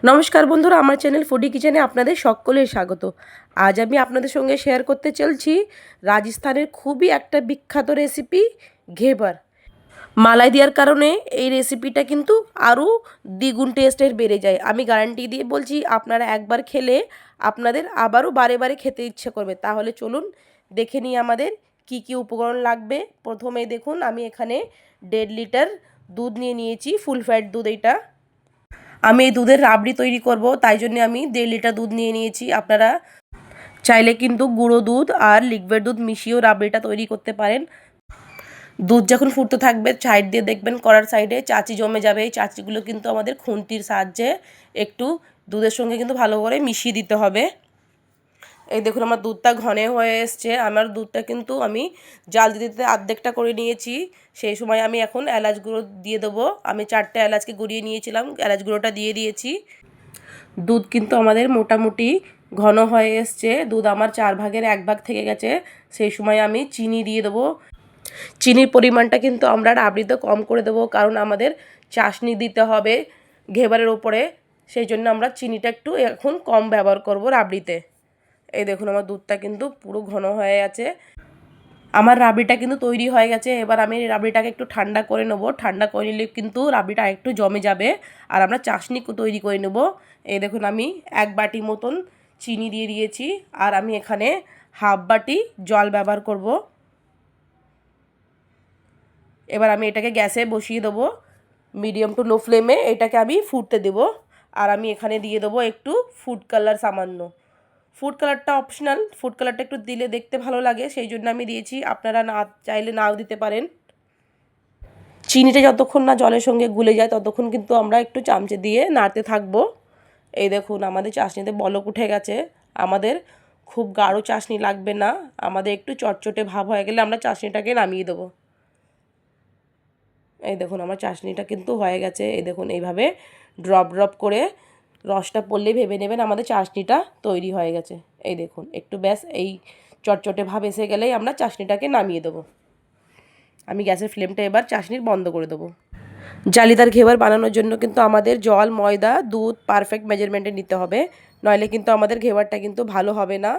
নমস্কার বন্ধুরা, আমার চ্যানেল ফুডি কিচেনে আপনাদের সকলের স্বাগত। আজ আমি আপনাদের সঙ্গে শেয়ার করতে চলছি রাজস্থানের খুবই একটা বিখ্যাত রেসিপি ঘেবার। মালাই দেওয়ার কারণে এই রেসিপিটা কিন্তু আরও দ্বিগুণ টেস্টের বেড়ে যায়। আমি গ্যারান্টি দিয়ে বলছি, আপনারা একবার খেলে আপনাদের আবারও বারে বারে খেতে ইচ্ছে করবে। তাহলে চলুন দেখে নিই আমাদের কি কি উপকরণ লাগবে। প্রথমে দেখুন, আমি এখানে 1.5 লিটার দুধ নিয়ে নিয়েছি, ফুল ফ্যাট দুধ। এইটা আমি এই দুধের রাবড়ি তৈরি করব, তাই জন্য আমি 1.5 লিটার দুধ নিয়ে নিয়েছি। আপনারা চাইলে কিন্তু গুঁড়ো দুধ আর লিকুইড দুধ মিশিয়েও রাবড়িটা তৈরি করতে পারেন। দুধ যখন ফুটতে থাকবে, সাইড দিয়ে দেখবেন কড়ার সাইডে চাচি জমে যাবে। এই চাচিগুলো কিন্তু আমাদের খুন্তির সাহায্যে একটু দুধের সঙ্গে কিন্তু ভালো করে মিশিয়ে দিতে হবে। এই দেখুন, আমার দুধটা ঘন হয়ে এসছে। আমার দুধটা কিন্তু আমি জাল দিতে দিতে অর্ধেকটা করে নিয়েছি। সেই সময় আমি এখন এলাচ গুঁড়ো দিয়ে দেবো। আমি 4টে এলাচকে গুঁড়িয়ে নিয়েছিলাম, এলাচ গুঁড়োটা দিয়ে দিয়েছি। দুধ কিন্তু আমাদের মোটামুটি ঘন হয়ে এসছে। দুধ আমার 4 ভাগের 1 ভাগ থেকে গেছে। সেই সময় আমি চিনি দিয়ে দেবো। চিনির পরিমাণটা কিন্তু আমরা রাবড়িতে কম করে দেবো, কারণ আমাদের চাশনি দিতে হবে ঘেবারের ওপরে। সেই জন্য আমরা চিনিটা একটু এখন কম ব্যবহার করব রাবড়িতে। এই দেখুন, আমার দুধটা কিন্তু পুরো ঘন হয়ে আছে। আমার রাবড়িটা কিন্তু তৈরি হয়ে গেছে। এবার আমি রাবড়িটাকে একটু ঠান্ডা করে নেব। ঠান্ডা করে নিলে কিন্তু রাবড়িটা একটু জমে যাবে আর আমরা চাশনি তৈরি করে নেব। এই দেখুন, আমি 1 বাটি মতন চিনি দিয়ে দিয়েছি আর আমি এখানে হাফ বাটি জল ব্যবহার করব। এবার আমি এটাকে গ্যাসে বসিয়ে দেবো, মিডিয়াম টু লো ফ্লেমে এটাকে আমি ফুটতে দেবো। আর আমি এখানে দিয়ে দেবো একটু ফুড কালার সামান্য। ফুড কালারটা অপশনাল, ফুড কালারটা একটু দিলে দেখতে ভালো লাগে, সেই জন্য আমি দিয়েছি। আপনারা না চাইলে নাও দিতে পারেন। চিনিটা যতক্ষণ না জলের সঙ্গে গুলে যায় ততক্ষণ কিন্তু আমরা একটু চামচে দিয়ে নাড়তে থাকবো। এই দেখুন, আমাদের চাশনিতে বলক উঠে গেছে। আমাদের খুব গাঢ় চাশনি লাগবে না, আমাদের একটু চটচটে ভাব হয়ে গেলে আমরা চাশনিটাকে নামিয়ে দেবো। এই দেখুন, আমার চাশনিটা কিন্তু হয়ে গেছে। এই দেখুন, এইভাবে ড্রপ ড্রপ করে রসটা পড়লেই ভেবে নেবেন আমাদের চাশনিটা তৈরি হয়ে গেছে। এই দেখুন, একটু ব্যাস এই চটচটে ভাব এসে গেলেই আমরা চাশনিটাকে নামিয়ে দেবো। আমি গ্যাসের ফ্লেমটা এবার চাশনির বন্ধ করে দেবো। জালিদার ঘেবার বানানোর জন্য কিন্তু আমাদের জল, ময়দা, দুধ পারফেক্ট মেজারমেন্টে নিতে হবে, নইলে কিন্তু আমাদের ঘেবারটা কিন্তু ভালো হবে না।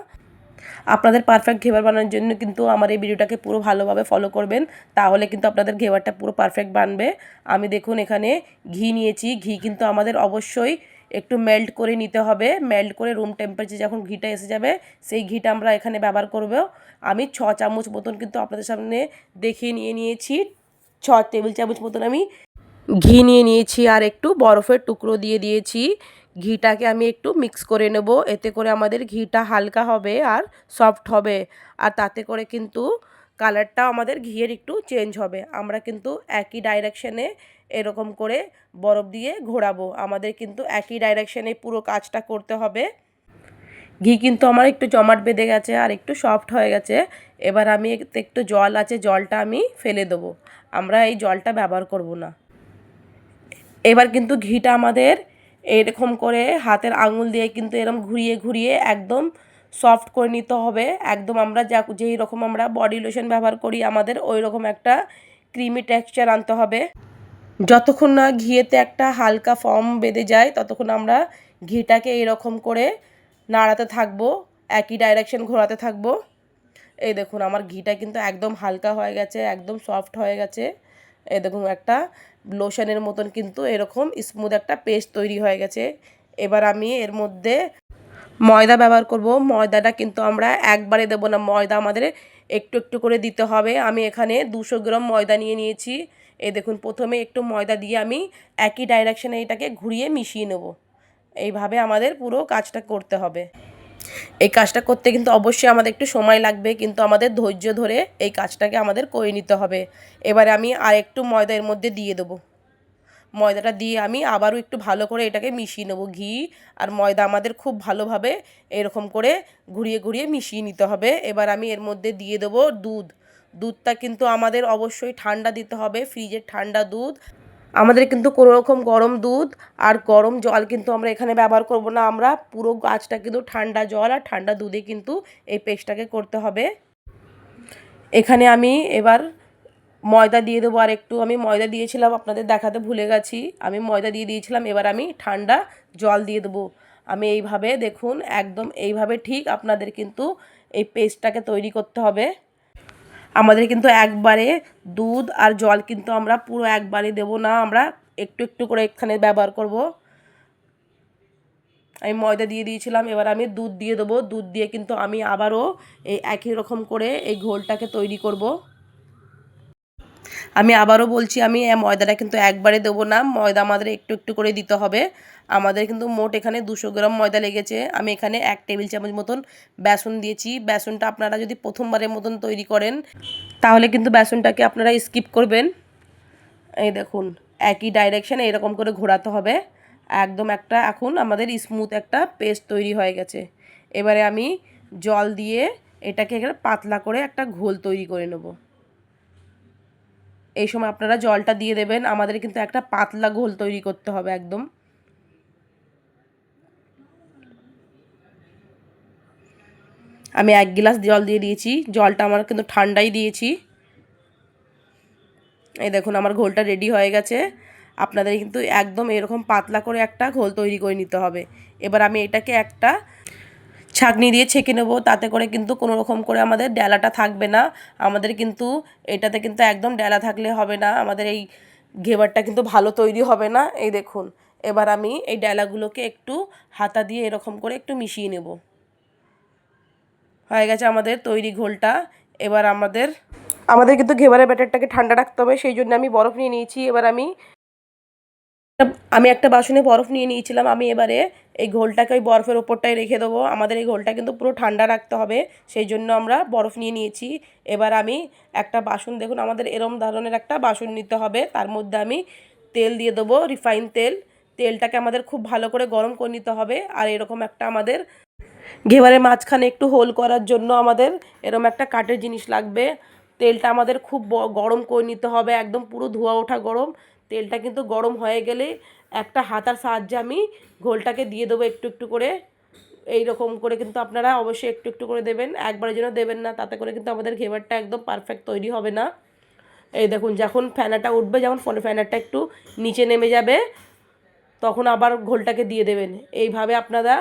আপনাদের পারফেক্ট ঘেবার বানানোর জন্য কিন্তু আমার এই ভিডিওটাকে পুরো ভালোভাবে ফলো করবেন, তাহলে কিন্তু আপনাদের ঘেবারটা পুরো পারফেক্ট বানবে। আমি দেখুন এখানে ঘি নিয়েছি। ঘি কিন্তু আমাদের অবশ্যই একটু মেল্ট করে নিতে হবে। মেল্ট করে রুম টেম্পারেচার যখন ঘিটা এসে যাবে, সেই ঘিটা আমরা এখানে ব্যবহার করব। আমি 6 চামচ মতন কিন্তু আপনাদের সামনে দেখিয়ে নিয়েছি। 6 টেবিল চামচ মতন আমি ঘি নিয়ে নিয়েছি আর একটু বরফের টুকরো দিয়ে দিয়েছি। ঘিটাকে আমি একটু মিক্স করে নেব, এতে করে আমাদের ঘিটা হালকা হবে আর সফট হবে। আর তাতে করে কিন্তু কালারটাও আমাদের ঘিয়ের একটু চেঞ্জ হবে। আমরা কিন্তু একই ডাইরেকশানে এরকম করে বরফ দিয়ে ঘোরাবো। আমাদের কিন্তু একই ডাইরেকশানে পুরো কাজটা করতে হবে। ঘি কিন্তু আমার একটু জমাট বেঁধে গেছে আর একটু সফট হয়ে গেছে। এবার আমি একটু জল আছে, জলটা আমি ফেলে দেবো। আমরা এই জলটা ব্যবহার করব না। এবার কিন্তু ঘিটা আমাদের এরকম করে হাতের আঙুল দিয়ে কিন্তু এরকম ঘুরিয়ে ঘুরিয়ে একদম সফট করে নিতে হবে। একদম আমরা যেই রকম আমরা বডি লোশন ব্যবহার করি, আমাদের ওই রকম একটা ক্রিমি টেক্সচার আনতে হবে। যতক্ষণ না ঘিয়েতে একটা হালকা ফর্ম বেঁধে যায় ততক্ষণ আমরা ঘিটাকে এরকম করে নাড়াতে থাকবো, একই ডাইরেকশন ঘোরাতে থাকবো। এই দেখুন, আমার ঘিটা কিন্তু একদম হালকা হয়ে গেছে, একদম সফট হয়ে গেছে। এই দেখুন, একটা লোশনের মতন কিন্তু এরকম স্মুথ একটা পেস্ট তৈরি হয়ে গেছে। এবার আমি এর মধ্যে ময়দা ব্যবহার করব। ময়দাটা কিন্তু আমরা একবারে দেবো না, ময়দা আমাদের একটু একটু করে দিতে হবে। আমি এখানে 200 গ্রাম ময়দা নিয়ে নিয়েছি। এই দেখুন, প্রথমে একটু ময়দা দিয়ে আমি একই ডাইরেকশানে এটাকে ঘুরিয়ে মিশিয়ে নেব। এইভাবে আমাদের পুরো কাজটা করতে হবে। এই কাজটা করতে কিন্তু অবশ্যই আমাদের একটু সময় লাগবে, কিন্তু আমাদের ধৈর্য ধরে এই কাজটাকে আমাদের করে নিতে হবে। এবারে আমি আর একটু ময়দা এর মধ্যে দিয়ে দেবো। ময়দাটা দিয়ে আমি আবারও একটু ভালো করে এটাকে মিশিয়ে নেব। ঘি আর ময়দা আমাদের খুব ভালোভাবে এরকম করে ঘুরিয়ে ঘুরিয়ে মিশিয়ে নিতে হবে। এবার আমি এর মধ্যে দিয়ে দেবো দুধ। দুধটা কিন্তু আমাদের অবশ্যই ঠান্ডা দিতে হবে, ফ্রিজের ঠান্ডা দুধ। আমাদের কিন্তু কোনো রকম গরম দুধ আর গরম জল কিন্তু আমরা এখানে ব্যবহার করব না। আমরা পুরো কাজটা কিন্তু ঠান্ডা জল আর ঠান্ডা দুধে কিন্তু এই পেস্টটাকে করতে হবে। এখানে আমি এবার ময়দা দিয়ে দেবো আর একটু। আমি ময়দা দিয়েছিলাম, আপনাদের দেখাতে ভুলে গেছি, আমি ময়দা দিয়ে দিয়েছিলাম। এবার আমি ঠান্ডা জল দিয়ে দেবো। আমি এইভাবে দেখুন, একদম এইভাবে ঠিক আপনাদের কিন্তু এই পেস্টটাকে তৈরি করতে হবে। আমাদের কিন্তু একবারে দুধ আর জল কিন্তু আমরা পুরো একবারে দেব না, আমরা একটু একটু করে এখানে ব্যবহার করব। আমি ময়দা দিয়ে দিয়েছিলাম, এবার আমি দুধ দিয়ে দেবো। দুধ দিয়ে কিন্তু আমি আবারও এই একই রকম করে এই ঘোলটাকে তৈরি করব। আমি আবারও বলছি, আমি ময়দাটা কিন্তু একবারে দেবো না, ময়দা আমাদের একটু একটু করে দিতে হবে। আমাদের কিন্তু মোট এখানে 200 গ্রাম ময়দা লেগেছে। আমি এখানে 1 টেবিল চামচ মতন বেসন দিয়েছি। বেসনটা আপনারা যদি প্রথমবারের মতন তৈরি করেন তাহলে কিন্তু বেসনটাকে আপনারা স্কিপ করবেন। এই দেখুন, একই ডাইরেকশানে এরকম করে ঘোরাতে হবে। একদম একটা এখন আমাদের স্মুথ একটা পেস্ট তৈরি হয়ে গেছে। এবারে আমি জল দিয়ে এটাকে পাতলা করে একটা ঘোল তৈরি করে নেব। এই সময় আপনারা জলটা দিয়ে দেবেন। আমাদের কিন্তু একটা পাতলা ঘোল তৈরি করতে হবে একদম। আমি 1 গ্লাস জল দিয়ে দিয়েছি, জলটা আমার কিন্তু ঠান্ডাই দিয়েছি। এই দেখুন আমার ঘোলটা রেডি হয়ে গেছে। আপনাদের কিন্তু একদম এরকম পাতলা করে একটা ঘোল তৈরি করে নিতে হবে। এবার আমি এটাকে একটা ছাঁকনি দিয়ে ছেঁকে নেব, তাতে করে কিন্তু কোনো রকম করে আমাদের ডেলাটা থাকবে না। আমাদের কিন্তু এটাতে কিন্তু একদম ডেলা থাকলে হবে না, আমাদের এই ঘেবারটা কিন্তু ভালো তৈরি হবে না। এই দেখুন, এবার আমি এই ডেলাগুলোকে একটু হাতা দিয়ে এরকম করে একটু মিশিয়ে নেব। হয়ে গেছে আমাদের তৈরি ঘোলটা। এবার আমাদের কিন্তু ঘেবারের ব্যাটারটাকে ঠান্ডা রাখতে হবে, সেই জন্য আমি বরফ নিয়ে নিয়েছি। এবার আমি একটা বাসনে বরফ নিয়ে নিয়েছিলাম। আমি এবারে এই ঘোলটাকে ওই বরফের ওপরটায় রেখে দেবো। আমাদের এই ঘোলটা কিন্তু পুরো ঠান্ডা রাখতে হবে, সেই জন্য আমরা বরফ নিয়ে নিয়েছি। এবার আমি একটা বাসন, দেখুন আমাদের এরম ধরনের একটা বাসন নিতে হবে, তার মধ্যে আমি তেল দিয়ে দেবো, রিফাইন তেল। তেলটাকে আমাদের খুব ভালো করে গরম করে নিতে হবে। আর এরকম একটা আমাদের ঘেবারের মাঝখানে একটু হোল করার জন্য আমাদের এরম একটা কাঠের জিনিস লাগবে। তেলটা আমাদের খুব গরম করে নিতে হবে, একদম পুরো ধোঁয়া ওঠা গরম। তেলটা কিন্তু গরম হয়ে গেলে একটা হাতার সাহায্যে আমি ঘোলটাকে দিয়ে দেবো একটু একটু করে। এই রকম করে কিন্তু আপনারা অবশ্যই একটু একটু করে দেবেন, একবারের জন্য দেবেন না, তাতে করে কিন্তু আমাদের ঘেবারটা একদম পারফেক্ট তৈরি হবে না। এই দেখুন, যখন ফেনাটা উঠবে, যেমন ফেনাটা একটু নিচে নেমে যাবে, তখন আবার ঘোলটাকে দিয়ে দেবেন। এইভাবে আপনারা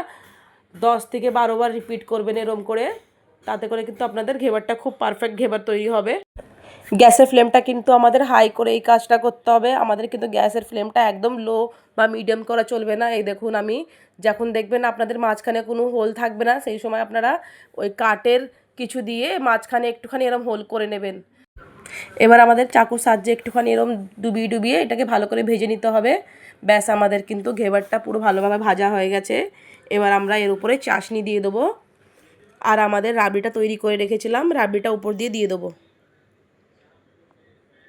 10 থেকে 12 বার রিপিট করবেন এরম করে, তাতে করে কিন্তু আপনাদের ঘেবারটা খুব পারফেক্ট ঘেবার তৈরি হবে। গ্যাসের ফ্লেমটা কিন্তু আমাদের হাই করে এই কাজটা করতে হবে। আমাদের কিন্তু গ্যাসের ফ্লেমটা একদম লো বা মিডিয়াম করা চলবে না। এই দেখুন, আমি যখন দেখবেন আপনাদের মাঝখানে কোনো হোল থাকবে না, সেই সময় আপনারা ওই কাঠের কিছু দিয়ে মাঝখানে একটুখানি এরম হোল করে নেবেন। এবার আমাদের চাকুর সাহায্যে একটুখানি এরম ডুবিয়ে ডুবিয়ে এটাকে ভালো করে ভেজে নিতে হবে। ব্যাস, আমাদের কিন্তু ঘেবারটা পুরো ভালোভাবে ভাজা হয়ে গেছে। এবার আমরা এর উপরে চাশনি দিয়ে দেবো, আর আমাদের রাবড়িটা তৈরি করে রেখেছিলাম, রাবড়িটা উপর দিয়ে দিয়ে দেবো।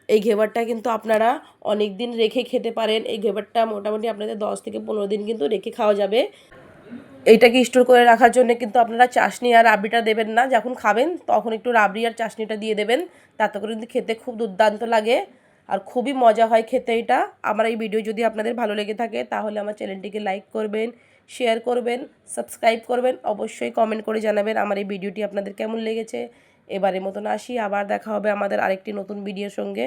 এই ঘেবারটা কিন্তু আপনারা অনেক দিন রেখে খেতে পারেন। এই ঘেবারটা মোটামুটি আপনাদের 10 থেকে 15 দিন কিন্তু রেখে খাওয়া যাবে। এইটাকে স্টোর করে রাখার জন্য কিন্তু আপনারা চাশনি আর রাবড়িটা দেবেন না, যখন খাবেন তখন একটু রাবড়ি আর চাশনিটা দিয়ে দেবেন, তাতে করে কিন্তু খেতে খুব দুর্দান্ত লাগে আর খুবই মজা হয় খেতে এটা। আমার এই ভিডিও যদি আপনাদের ভালো লেগে থাকে তাহলে আমার চ্যানেলটিকে লাইক করবেন, শেয়ার করবেন, সাবস্ক্রাইব করবেন, অবশ্যই কমেন্ট করে জানাবেন আমার এই ভিডিওটি আপনাদের কেমন লেগেছে। এবারের মতন আসি, আবার দেখা হবে আমাদের আরেকটি নতুন ভিডিওর সঙ্গে।